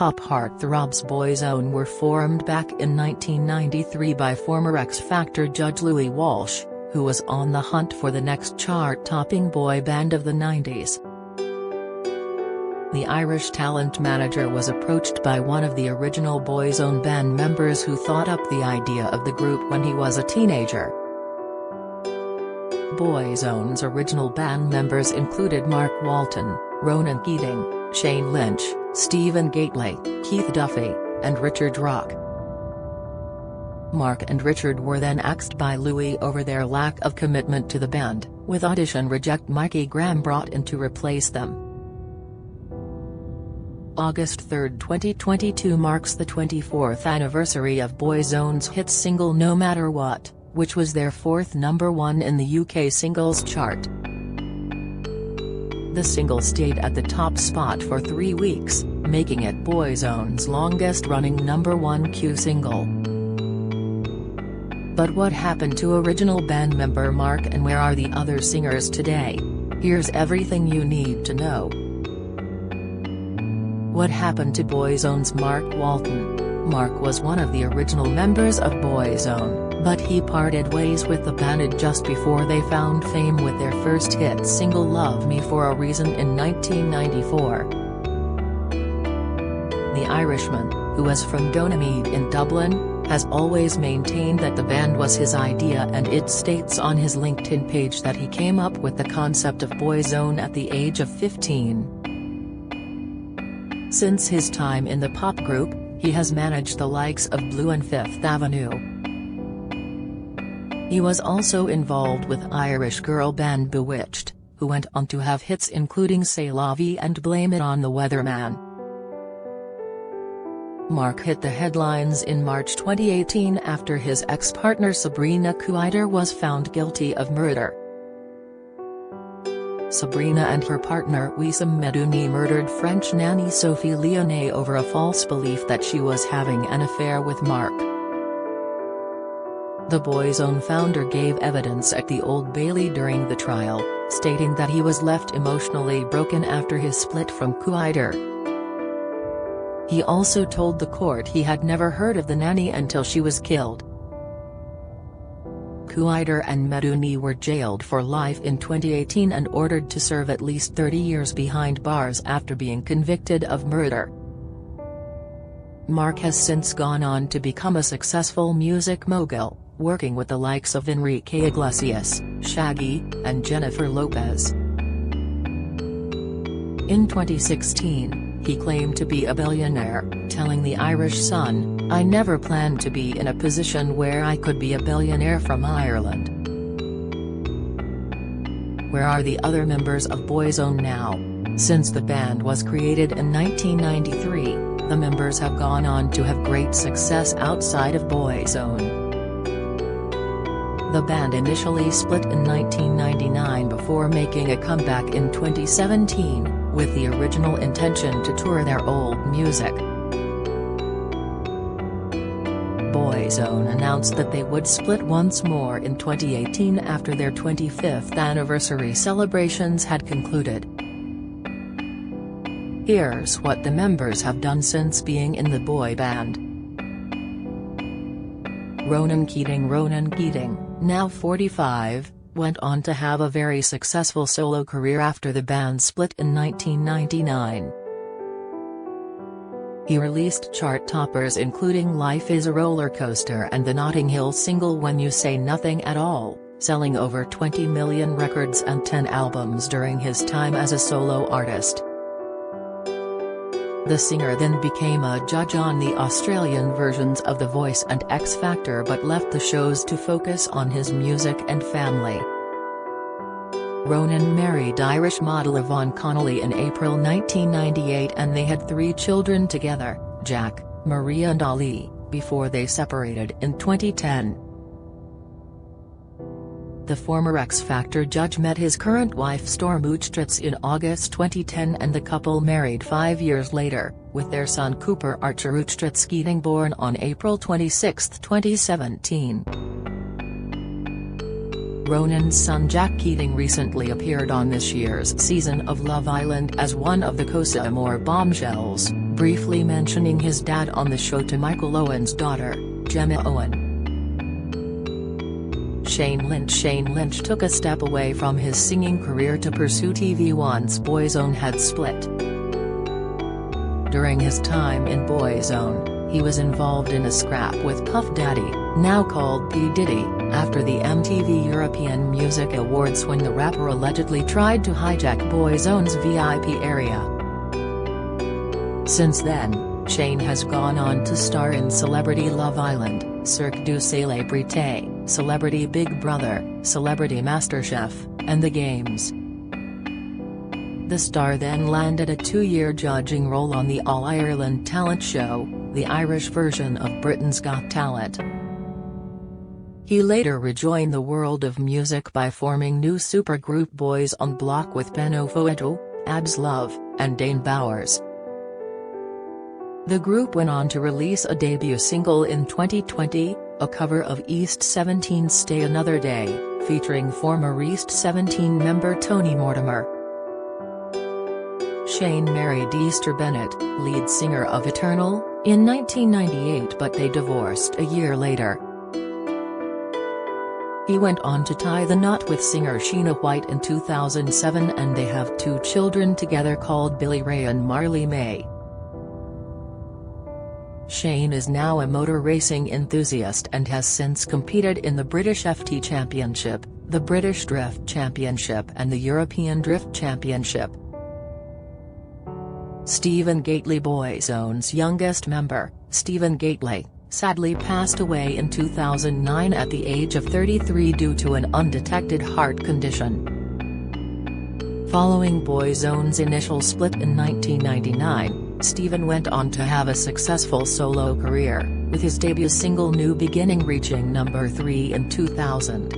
pop heartthrobs Boyzone were formed back in 1993 by former X Factor judge Louis Walsh, who was on the hunt for the next chart-topping boy band of the 90s. The Irish talent manager was approached by one of the original Boyzone band members who thought up the idea of the group when he was a teenager. Boyzone's original band members included Mark Walton, Ronan Keating, Shane Lynch, Stephen Gately, Keith Duffy, and Richard Rock. Mark and Richard were then axed by Louis over their lack of commitment to the band, with audition reject Mikey Graham brought in to replace them. August 3, 2022 marks the 24th anniversary of Boyzone's hit single No Matter What, which was their fourth #1 in the UK singles chart. The single stayed at the top spot for 3 weeks, making it Boyzone's longest-running #1 Q single. But what happened to original band member Mark, and where are the other singers today? Here's everything you need to know. What happened to Boyzone's Mark Walton? Mark was one of the original members of Boyzone, but he parted ways with the band just before they found fame with their first hit single Love Me For A Reason in 1994. The Irishman, who was from Donaghmede in Dublin, has always maintained that the band was his idea, and it states on his LinkedIn page that he came up with the concept of Boyzone at the age of 15. Since his time in the pop group, he has managed the likes of Blue and Fifth Avenue. He was also involved with Irish girl band Bewitched, who went on to have hits including C'est La Vie and Blame It on the Weatherman. Mark hit the headlines in March 2018 after his ex-partner Sabrina Cuider was found guilty of murder. Sabrina and her partner Wissam Medouni murdered French nanny Sophie Lyonnais over a false belief that she was having an affair with Mark. The Boyzone founder gave evidence at the Old Bailey during the trial, stating that he was left emotionally broken after his split from Cuider. He also told the court he had never heard of the nanny until she was killed. Cuider and Medouni were jailed for life in 2018 and ordered to serve at least 30 years behind bars after being convicted of murder. Mark has since gone on to become a successful music mogul, working with the likes of Enrique Iglesias, Shaggy, and Jennifer Lopez. In 2016, he claimed to be a billionaire, telling the Irish Sun, "I never planned to be in a position where I could be a billionaire from Ireland." Where are the other members of Boyzone now? Since the band was created in 1993, the members have gone on to have great success outside of Boyzone. The band initially split in 1999 before making a comeback in 2017, with the original intention to tour their old music. Boyzone announced that they would split once more in 2018 after their 25th anniversary celebrations had concluded. Here's what the members have done since being in the boy band. Ronan Keating, now 45, went on to have a very successful solo career after the band split in 1999. He released chart toppers including Life is a Roller Coaster and the Notting Hill single When You Say Nothing at All, selling over 20 million records and 10 albums during his time as a solo artist. The singer then became a judge on the Australian versions of The Voice and X Factor but left the shows to focus on his music and family. Ronan married Irish model Yvonne Connolly in April 1998 and they had 3 children together, Jack, Maria and Ali, before they separated in 2010. The former X Factor judge met his current wife Storm Uchtritz in August 2010 and the couple married 5 years later, with their son Cooper Archer Uchtritz Keating born on April 26, 2017. Ronan's son Jack Keating recently appeared on this year's season of Love Island as one of the Cosa Amor bombshells, briefly mentioning his dad on the show to Michael Owen's daughter, Gemma Owen. Shane Lynch took a step away from his singing career to pursue TV once Boyzone had split. During his time in Boyzone, he was involved in a scrap with Puff Daddy, now called P. Diddy, after the MTV European Music Awards when the rapper allegedly tried to hijack Boyzone's VIP area. Since then, Shane has gone on to star in Celebrity Love Island, Cirque du Célébrité, Celebrity Big Brother, Celebrity MasterChef, and The Games. The star then landed a 2-year judging role on the All-Ireland talent show, the Irish version of Britain's Got Talent. He later rejoined the world of music by forming new supergroup Boys on Block with Ben Ofoedo, Abs Love, and Dane Bowers. The group went on to release a debut single in 2020, a cover of East 17's Stay Another Day, featuring former East 17 member Tony Mortimer. Shane married Easter Bennett, lead singer of Eternal, in 1998, but they divorced a year later. He went on to tie the knot with singer Sheena White in 2007, and they have 2 children together called Billy Ray and Marley May. Shane is now a motor racing enthusiast and has since competed in the British FT Championship, the British Drift Championship and the European Drift Championship. Stephen Gately, Boyzone's youngest member, Stephen Gately, sadly passed away in 2009 at the age of 33 due to an undetected heart condition. Following Boyzone's initial split in 1999, Stephen went on to have a successful solo career, with his debut single New Beginning reaching number 3 in 2000.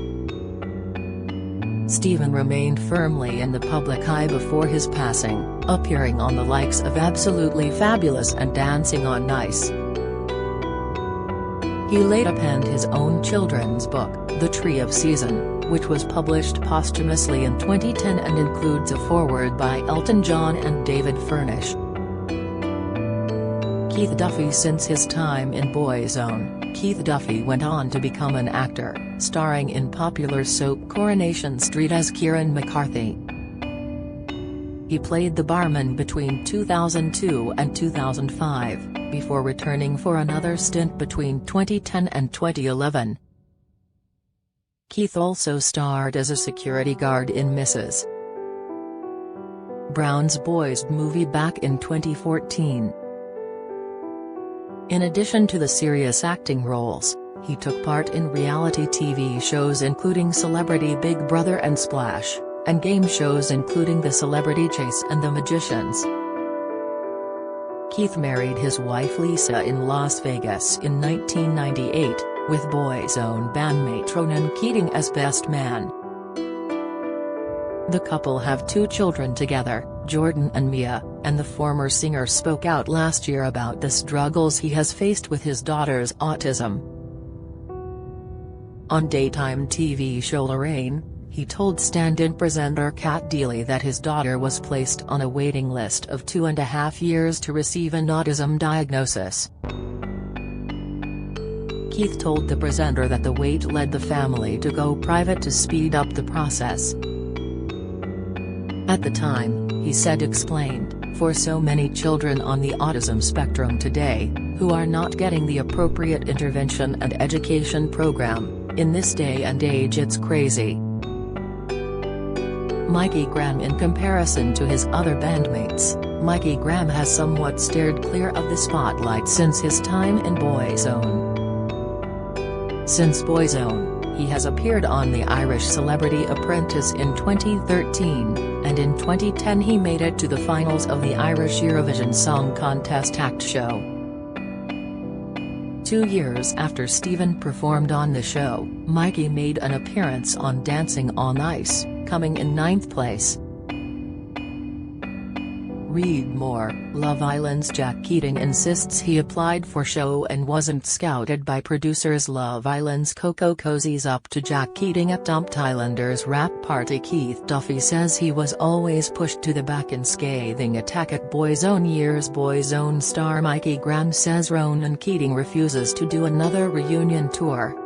Stephen remained firmly in the public eye before his passing, appearing on the likes of Absolutely Fabulous and Dancing on Ice. He later penned his own children's book, The Tree of Season, which was published posthumously in 2010 and includes a foreword by Elton John and David Furnish. Keith Duffy. Since his time in Boyzone, Keith Duffy went on to become an actor, starring in popular soap Coronation Street as Kieran McCarthy. He played the barman between 2002 and 2005, before returning for another stint between 2010 and 2011. Keith also starred as a security guard in Mrs. Brown's Boys movie back in 2014. In addition to the serious acting roles, he took part in reality TV shows including Celebrity Big Brother and Splash, and game shows including The Celebrity Chase and The Magicians. Keith married his wife Lisa in Las Vegas in 1998, with Boyzone bandmate Ronan Keating as best man. The couple have 2 children together, Jordan and Mia, and the former singer spoke out last year about the struggles he has faced with his daughter's autism. On daytime TV show Lorraine, he told stand-in presenter Kat Deely that his daughter was placed on a waiting list of 2.5 years to receive an autism diagnosis. Keith told the presenter that the wait led the family to go private to speed up the process. At the time, he said explained, for so many children on the autism spectrum today, who are not getting the appropriate intervention and education program, in this day and age it's crazy. Mikey Graham. In comparison to his other bandmates, Mikey Graham has somewhat steered clear of the spotlight since his time in Boyzone. Since Boyzone, he has appeared on The Irish Celebrity Apprentice in 2013, and in 2010 he made it to the finals of the Irish Eurovision Song Contest act show. 2 years after Stephen performed on the show, Mikey made an appearance on Dancing on Ice, coming in 9th place. Read more. Love Island's Jack Keating insists he applied for show and wasn't scouted by producers. Love Island's Coco cozies up to Jack Keating at dumped Islanders rap party. Keith Duffy says he was always pushed to the back in scathing attack at Boyzone years. Boyzone star Mikey Graham says Ronan Keating refuses to do another reunion tour.